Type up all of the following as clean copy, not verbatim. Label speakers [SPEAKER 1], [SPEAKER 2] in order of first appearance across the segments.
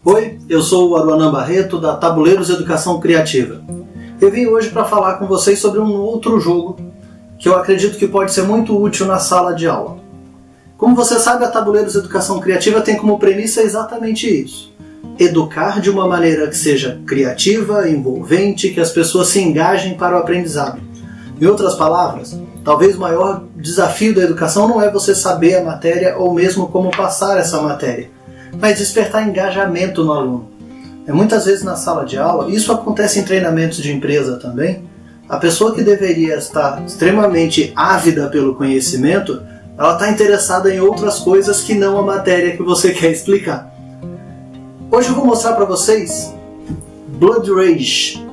[SPEAKER 1] Oi, eu sou o Aruanã Barreto da Tabuleiros Educação Criativa. Eu vim hoje para falar com vocês sobre um outro jogo que eu acredito que pode ser muito útil na sala de aula. Como você sabe, a Tabuleiros Educação Criativa tem como premissa exatamente isso: educar de uma maneira que seja criativa, envolvente, que as pessoas se engajem para o aprendizado. Em outras palavras, talvez o maior desafio da educação não é você saber a matéria ou mesmo como passar essa matéria, mas despertar engajamento no aluno. Muitas vezes na sala de aula, isso acontece em treinamentos de empresa também, a pessoa que deveria estar extremamente ávida pelo conhecimento, ela está interessada em outras coisas que não a matéria que você quer explicar. Hoje eu vou mostrar para vocês Blood Rage.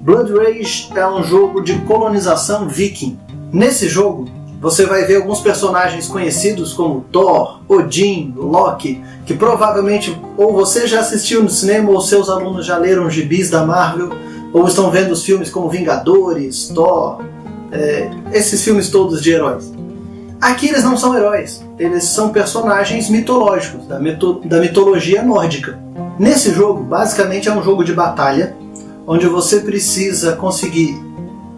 [SPEAKER 1] Blood Rage é um jogo de colonização viking. Nesse jogo, você vai ver alguns personagens conhecidos como Thor, Odin, Loki, que provavelmente ou você já assistiu no cinema ou seus alunos já leram gibis da Marvel, ou estão vendo os filmes como Vingadores, Thor, esses filmes todos de heróis. Aqui eles não são heróis, eles são personagens mitológicos, da mitologia nórdica. Nesse jogo, basicamente é um jogo de batalha, onde você precisa conseguir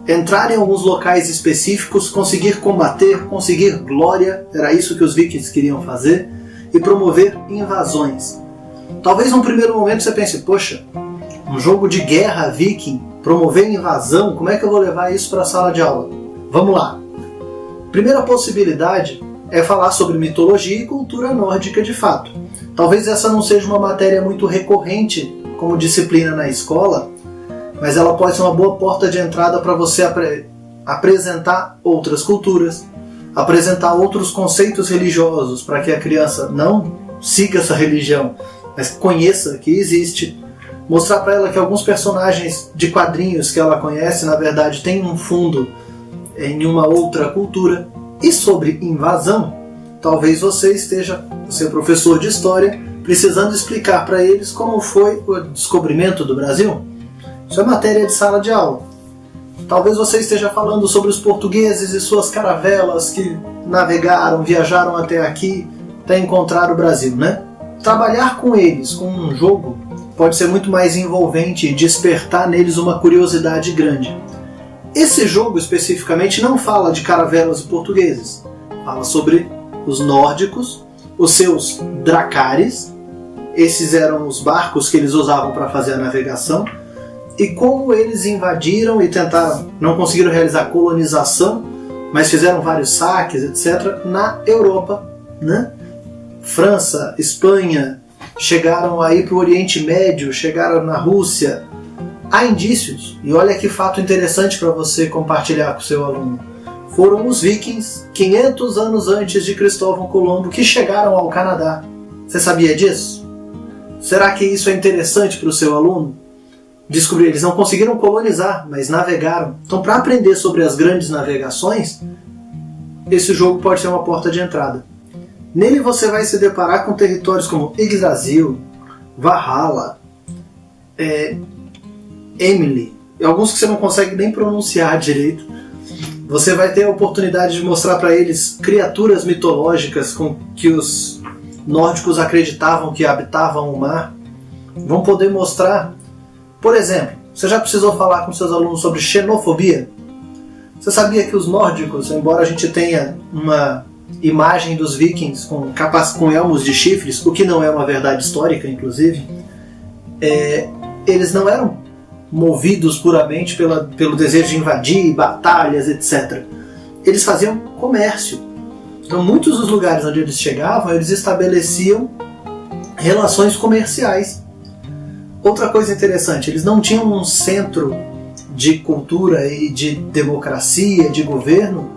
[SPEAKER 1] entrar em alguns locais específicos, conseguir combater, conseguir glória, era isso que os vikings queriam fazer, e promover invasões. Talvez num primeiro momento você pense, poxa, um jogo de guerra viking, promover invasão, como é que eu vou levar isso para a sala de aula? Vamos lá! Primeira possibilidade é falar sobre mitologia e cultura nórdica de fato. Talvez essa não seja uma matéria muito recorrente como disciplina na escola, mas ela pode ser uma boa porta de entrada para você apresentar outras culturas, apresentar outros conceitos religiosos para que a criança não siga essa religião, mas conheça que existe. Mostrar para ela que alguns personagens de quadrinhos que ela conhece, na verdade, têm um fundo em uma outra cultura. E sobre invasão, talvez você é professor de história, precisando explicar para eles como foi o descobrimento do Brasil. Isso é matéria de sala de aula. Talvez você esteja falando sobre os portugueses e suas caravelas que navegaram, viajaram até aqui até encontrar o Brasil, né? Trabalhar com eles, com um jogo, pode ser muito mais envolvente e despertar neles uma curiosidade grande. Esse jogo especificamente não fala de caravelas e portugueses. Fala sobre os nórdicos, os seus dracares, esses eram os barcos que eles usavam para fazer a navegação, e como eles invadiram e tentaram, não conseguiram realizar colonização, mas fizeram vários saques, etc., na Europa, né? França, Espanha, chegaram aí para o Oriente Médio, chegaram na Rússia. Há indícios, e olha que fato interessante para você compartilhar com o seu aluno. Foram os vikings, 500 anos antes de Cristóvão Colombo, que chegaram ao Canadá. Você sabia disso? Será que isso é interessante para o seu aluno? Descobrir, eles não conseguiram colonizar, mas navegaram. Então, para aprender sobre as grandes navegações, esse jogo pode ser uma porta de entrada. Nele você vai se deparar com territórios como Yggdrasil, Valhalla, Emily, e alguns que você não consegue nem pronunciar direito. Você vai ter a oportunidade de mostrar para eles criaturas mitológicas com que os nórdicos acreditavam que habitavam o mar. Vão poder mostrar, por exemplo, você já precisou falar com seus alunos sobre xenofobia? Você sabia que os nórdicos, embora a gente tenha uma imagem dos vikings com elmos de chifres, o que não é uma verdade histórica, inclusive, eles não eram movidos puramente pelo desejo de invadir, batalhas, etc. Eles faziam comércio. Então, muitos dos lugares onde eles chegavam, eles estabeleciam relações comerciais. Outra coisa interessante, eles não tinham um centro de cultura e de democracia, de governo,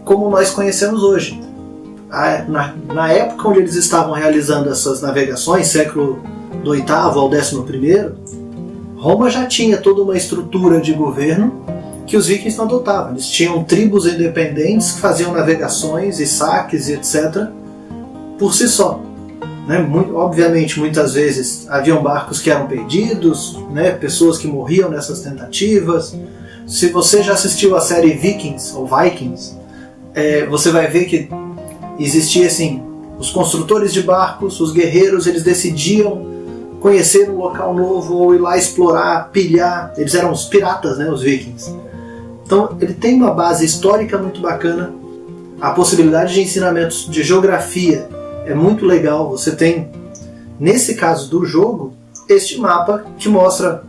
[SPEAKER 1] como nós conhecemos hoje. Na época onde eles estavam realizando essas navegações, século do 8º ao 11º, Roma já tinha toda uma estrutura de governo que os vikings não adotavam. Eles tinham tribos independentes que faziam navegações e saques e etc. por si só. Obviamente, muitas vezes haviam barcos que eram perdidos, pessoas que morriam nessas tentativas. Se você já assistiu a série Vikings, ou Vikings, você vai ver que existia assim, Os construtores de barcos, os guerreiros, eles decidiam conhecer um local novo ou ir lá explorar, pilhar. Eles eram os piratas, né, os vikings. Então ele tem uma base histórica muito bacana. A possibilidade de ensinamentos de geografia é muito legal. Você tem, nesse caso do jogo, este mapa que mostra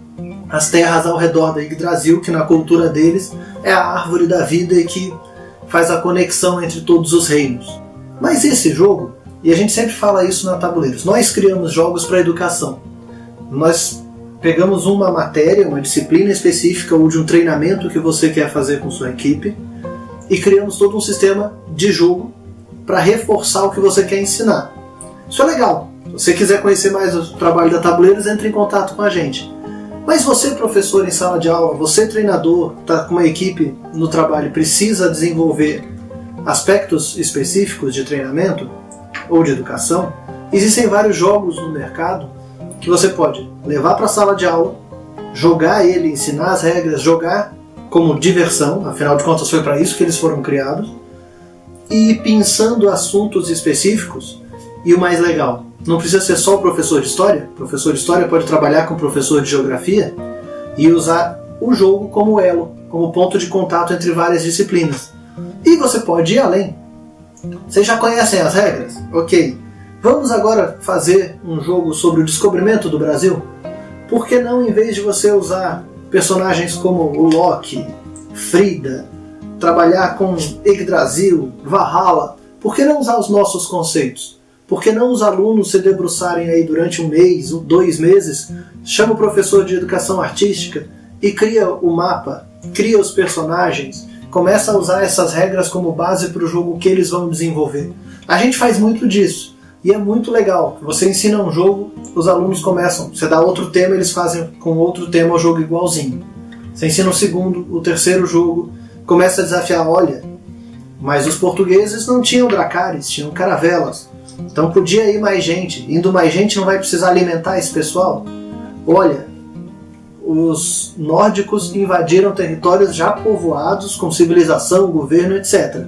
[SPEAKER 1] as terras ao redor da Yggdrasil, que na cultura deles é a árvore da vida e que faz a conexão entre todos os reinos. Mas esse jogo, e a gente sempre fala isso na Tabuleiros, nós criamos jogos para educação. Nós pegamos uma matéria, uma disciplina específica ou de um treinamento que você quer fazer com sua equipe e criamos todo um sistema de jogo para reforçar o que você quer ensinar. Isso é legal. Se você quiser conhecer mais o trabalho da Tabuleiros, entre em contato com a gente. Mas você, professor em sala de aula, você, treinador, está com uma equipe no trabalho e precisa desenvolver aspectos específicos de treinamento ou de educação, existem vários jogos no mercado que você pode levar para a sala de aula, jogar ele, ensinar as regras, jogar como diversão, afinal de contas foi para isso que eles foram criados, e ir pensando assuntos específicos. E o mais legal, não precisa ser só o professor de história. O professor de história pode trabalhar com o professor de geografia e usar o jogo como elo, como ponto de contato entre várias disciplinas. E você pode ir além. Vocês já conhecem as regras? Ok. Vamos agora fazer um jogo sobre o descobrimento do Brasil? Por que não, em vez de você usar personagens como o Loki, Frida, trabalhar com Yggdrasil, Valhalla, por que não usar os nossos conceitos? Por que não os alunos se debruçarem aí durante um mês, 2 meses, chama o professor de educação artística e cria o mapa, cria os personagens, começa a usar essas regras como base para o jogo que eles vão desenvolver. A gente faz muito disso e é muito legal. Você ensina um jogo, os alunos começam, você dá outro tema, eles fazem com outro tema o jogo igualzinho. Você ensina o segundo, o terceiro jogo, começa a desafiar, olha, mas os portugueses não tinham dracares, tinham caravelas. Então podia ir mais gente. Indo mais gente não vai precisar alimentar esse pessoal. Olha, os nórdicos invadiram territórios já povoados com civilização, governo, etc.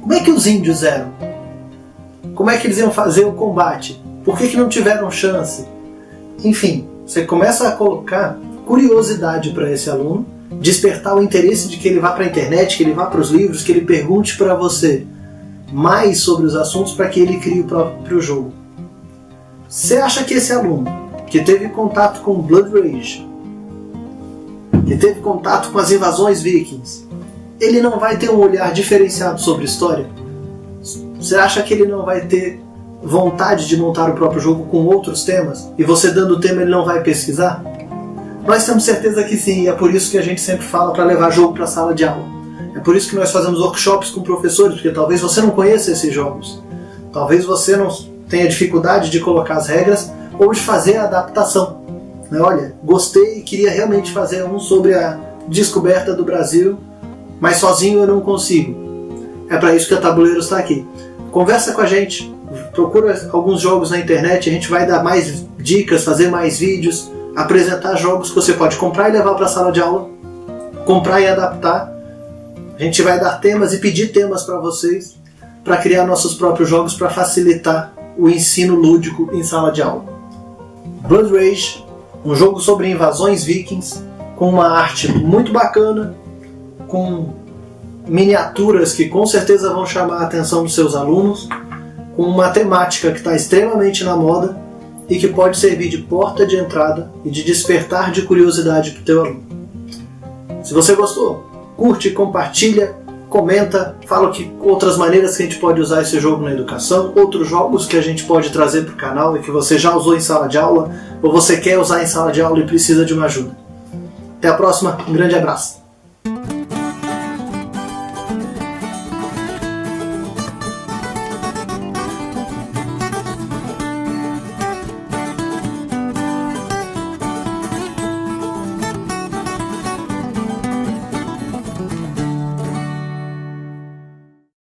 [SPEAKER 1] Como é que os índios eram? Como é que eles iam fazer o combate? Por que não tiveram chance? Enfim, você começa a colocar curiosidade para esse aluno, despertar o interesse de que ele vá para a internet, que ele vá para os livros, que ele pergunte para você mais sobre os assuntos para que ele crie o próprio jogo. Você acha que esse aluno que teve contato com Blood Rage, que teve contato com as invasões vikings, ele não vai ter um olhar diferenciado sobre história? Você acha que ele não vai ter vontade de montar o próprio jogo com outros temas? E você dando o tema ele não vai pesquisar? Nós temos certeza que sim, e é por isso que a gente sempre fala para levar jogo para a sala de aula. É por isso que nós fazemos workshops com professores, porque talvez você não conheça esses jogos. Talvez você não tenha dificuldade de colocar as regras ou de fazer a adaptação. Olha, gostei e queria realmente fazer um sobre a descoberta do Brasil, mas sozinho eu não consigo. É para isso que a Tabuleiros está aqui. Conversa com a gente, procura alguns jogos na internet, a gente vai dar mais dicas, fazer mais vídeos, apresentar jogos que você pode comprar e levar para a sala de aula, comprar e adaptar. A gente vai dar temas e pedir temas para vocês para criar nossos próprios jogos para facilitar o ensino lúdico em sala de aula. Blood Rage, um jogo sobre invasões vikings, com uma arte muito bacana, com miniaturas que com certeza vão chamar a atenção dos seus alunos, com uma temática que está extremamente na moda e que pode servir de porta de entrada e de despertar de curiosidade para o teu aluno. Se você gostou, curte, compartilha, comenta, fala que outras maneiras que a gente pode usar esse jogo na educação, outros jogos que a gente pode trazer para o canal e que você já usou em sala de aula ou você quer usar em sala de aula e precisa de uma ajuda. Até a próxima, um grande abraço!